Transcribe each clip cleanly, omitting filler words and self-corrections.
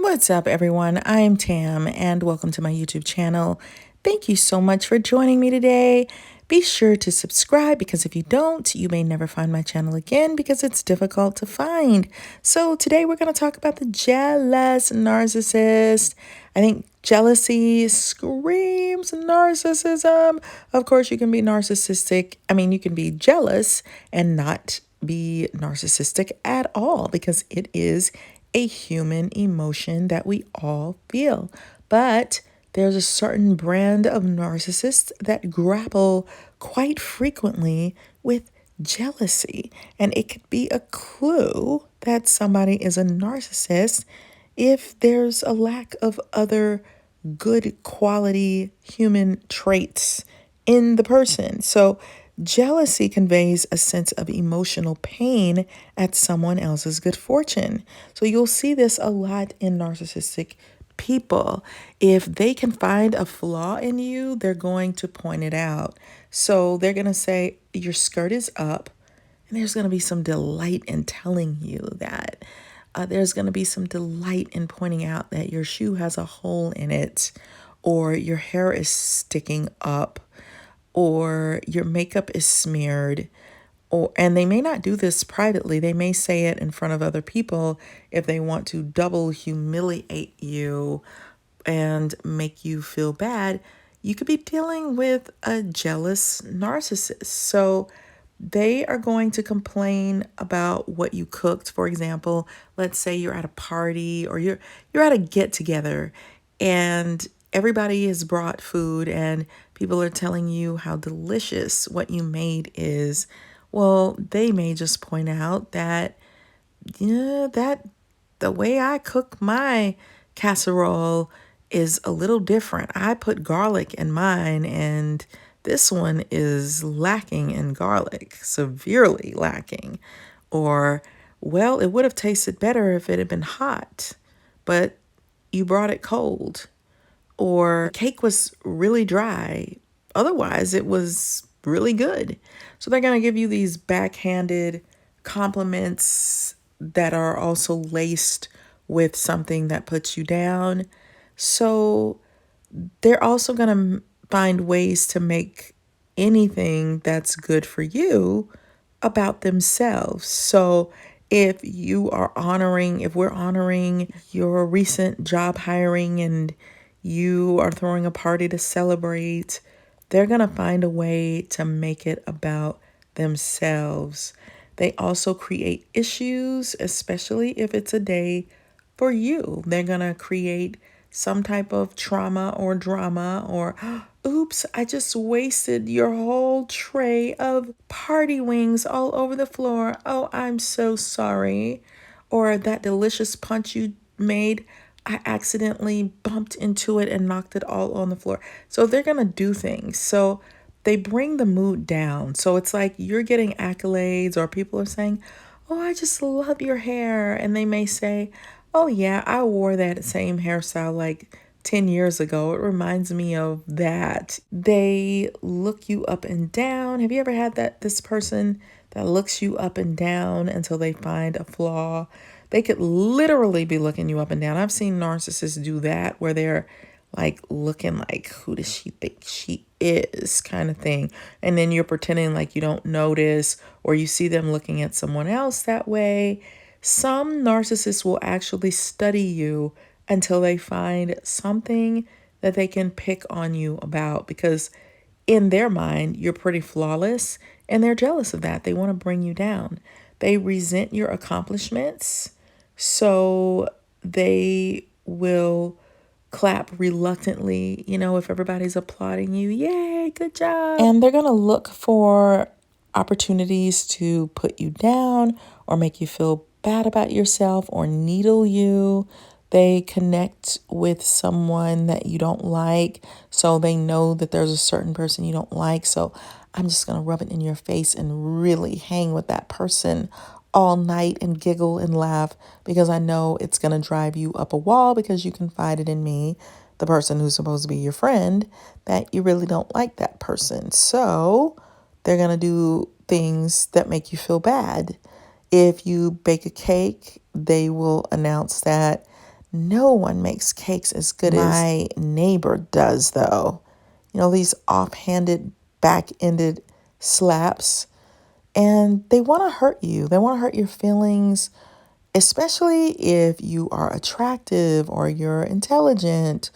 What's up, everyone? I'm Tam, and welcome to my YouTube channel. Thank you so much for joining me today. Be sure to subscribe because if you don't, you may never find my channel again because it's difficult to find. So today we're going to talk about the jealous narcissist. I think jealousy screams narcissism. Of course, you can be narcissistic. You can be jealous and not be narcissistic at all because it is a human emotion that we all feel. But there's a certain brand of narcissists that grapple quite frequently with jealousy. And it could be a clue that somebody is a narcissist if there's a lack of other good quality human traits in the person. So jealousy conveys a sense of emotional pain at someone else's good fortune. So you'll see this a lot in narcissistic people. If they can find a flaw in you, they're going to point it out. So they're going to say, your skirt is up. And there's going to be some delight in telling you that. There's going to be some delight in pointing out that your shoe has a hole in it, or your hair is sticking up, or your makeup is smeared. And they may not do this privately. They may say it in front of other people if they want to double humiliate you and make you feel bad. You could be dealing with a jealous narcissist. So they are going to complain about what you cooked. For example, let's say you're at a party or you're at a get together and everybody has brought food and people are telling you how delicious what you made is. Well, they may just point out that, that the way I cook my casserole is a little different. I put garlic in mine and this one is lacking in garlic, severely lacking. Or, well, it would have tasted better if it had been hot, but you brought it cold. Or cake was really dry. Otherwise, it was really good. So they're going to give you these backhanded compliments that are also laced with something that puts you down. So they're also going to find ways to make anything that's good for you about themselves. So if we're honoring your recent job hiring and you are throwing a party to celebrate, they're going to find a way to make it about themselves. They also create issues, especially if it's a day for you. They're going to create some type of trauma or drama or, oops, I just wasted your whole tray of party wings all over the floor. Oh, I'm so sorry. Or that delicious punch you made, I accidentally bumped into it and knocked it all on the floor. So they're going to do things. So they bring the mood down. So it's like you're getting accolades or people are saying, oh, I just love your hair. And they may say, oh, yeah, I wore that same hairstyle like 10 years ago. It reminds me of that. They look you up and down. Have you ever had this person that looks you up and down until they find a flaw? They could literally be looking you up and down. I've seen narcissists do that where they're like looking like, who does she think she is, kind of thing. And then you're pretending like you don't notice, or you see them looking at someone else that way. Some narcissists will actually study you until they find something that they can pick on you about, because in their mind, you're pretty flawless and they're jealous of that. They want to bring you down. They resent your accomplishments, so they will clap reluctantly, if everybody's applauding you, yay, good job. And they're going to look for opportunities to put you down or make you feel bad about yourself or needle you. They connect with someone that you don't like, so they know that there's a certain person you don't like. So I'm just going to rub it in your face and really hang with that person all night and giggle and laugh because I know it's going to drive you up a wall because you confided in me, the person who's supposed to be your friend, that you really don't like that person. So they're going to do things that make you feel bad. If you bake a cake, they will announce that No one makes cakes as good as my neighbor does, though. You know, these offhanded, back-ended slaps. And they want to hurt you. They want to hurt your feelings, especially if you are attractive or you're intelligent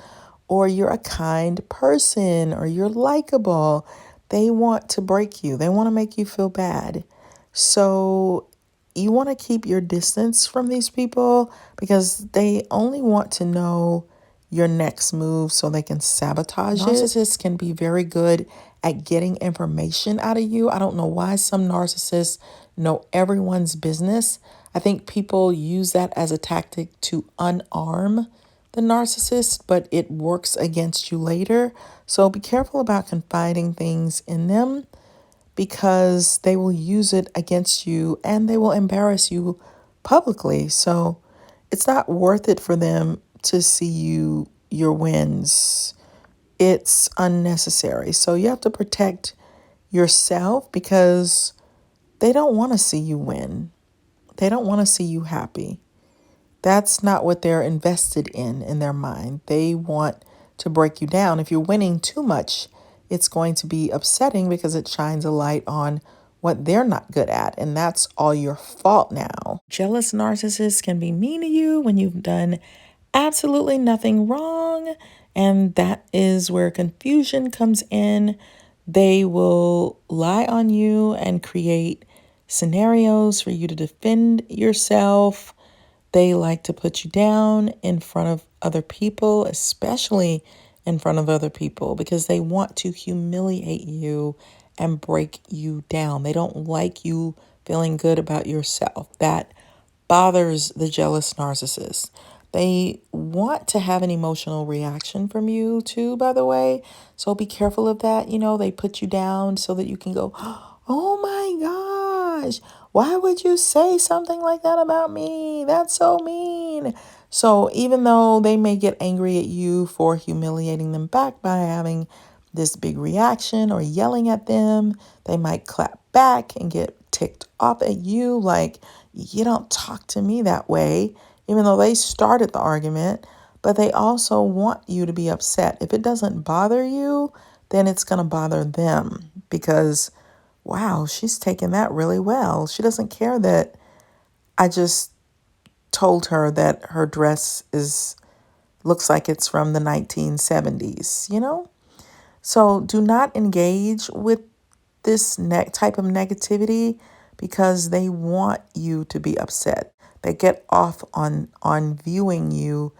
or you're a kind person or you're likable. They want to break you. They want to make you feel bad. So you want to keep your distance from these people because they only want to know your next move so they can sabotage it. Narcissists can be very good at getting information out of you. I don't know why some narcissists know everyone's business. I think people use that as a tactic to unarm the narcissist, but it works against you later. So be careful about confiding things in them because they will use it against you and they will embarrass you publicly. So it's not worth it for them to see your wins. It's unnecessary. So you have to protect yourself because they don't want to see you win. They don't want to see you happy. That's not what they're invested in their mind. They want to break you down. If you're winning too much, it's going to be upsetting because it shines a light on what they're not good at, and that's all your fault now. Jealous narcissists can be mean to you when you've done absolutely nothing wrong, and that is where confusion comes in. They will lie on you and create scenarios for you to defend yourself. They like to put you down in front of other people, especially in front of other people, because they want to humiliate you and break you down. They don't like you feeling good about yourself. That bothers the jealous narcissist. They want to have an emotional reaction from you too, by the way. So be careful of that. You know, they put you down so that you can go, oh my gosh, why would you say something like that about me? That's so mean. So even though they may get angry at you for humiliating them back by having this big reaction or yelling at them, they might clap back and get ticked off at you like, you don't talk to me that way, even though they started the argument. But they also want you to be upset. If it doesn't bother you, then it's going to bother them because, wow, she's taking that really well. She doesn't care that I just told her that her dress looks like it's from the 1970s, you know? So do not engage with this type of negativity because they want you to be upset. They get off on viewing you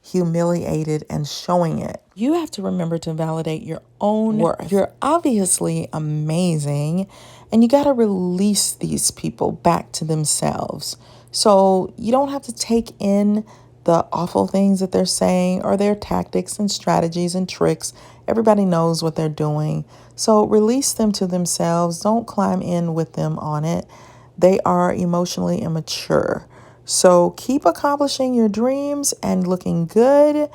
humiliated and showing it. You have to remember to validate your own worth. You're obviously amazing, and you got to release these people back to themselves. So you don't have to take in the awful things that they're saying or their tactics and strategies and tricks. Everybody knows what they're doing. So release them to themselves. Don't climb in with them on it. They are emotionally immature. So keep accomplishing your dreams and looking good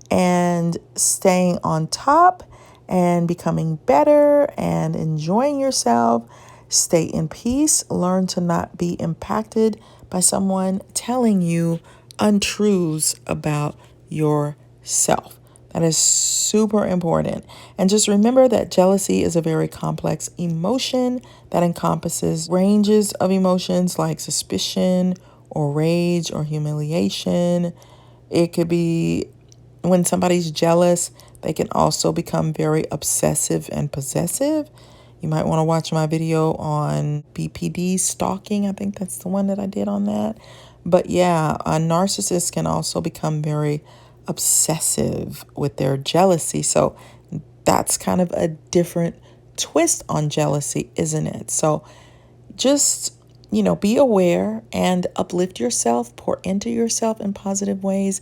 and staying on top and becoming better and enjoying yourself. Stay in peace. Learn to not be impacted by someone telling you untruths about yourself. That is super important. And just remember that jealousy is a very complex emotion that encompasses ranges of emotions like suspicion or rage or humiliation. It could be when somebody's jealous, they can also become very obsessive and possessive. You might want to watch my video on BPD stalking. I think that's the one that I did on that. But yeah, narcissists can also become very obsessive with their jealousy. So that's kind of a different twist on jealousy, isn't it? So just, be aware and uplift yourself, pour into yourself in positive ways.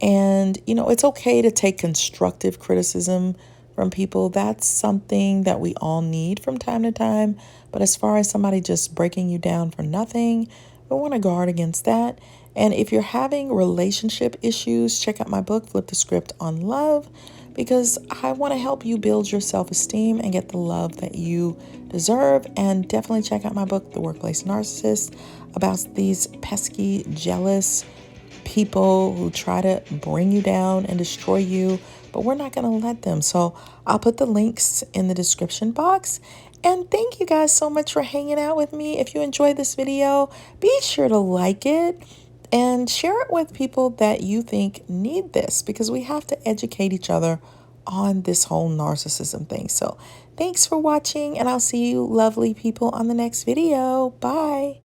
And, it's okay to take constructive criticism from people. That's something that we all need from time to time. But as far as somebody just breaking you down for nothing, we want to guard against that. And if you're having relationship issues, check out my book, Flip the Script on Love, because I want to help you build your self-esteem and get the love that you deserve. And definitely check out my book, The Workplace Narcissist, about these pesky, jealous people who try to bring you down and destroy you, but we're not going to let them. So I'll put the links in the description box. And thank you guys so much for hanging out with me. If you enjoyed this video, be sure to like it and share it with people that you think need this, because we have to educate each other on this whole narcissism thing. So thanks for watching, and I'll see you lovely people on the next video. Bye.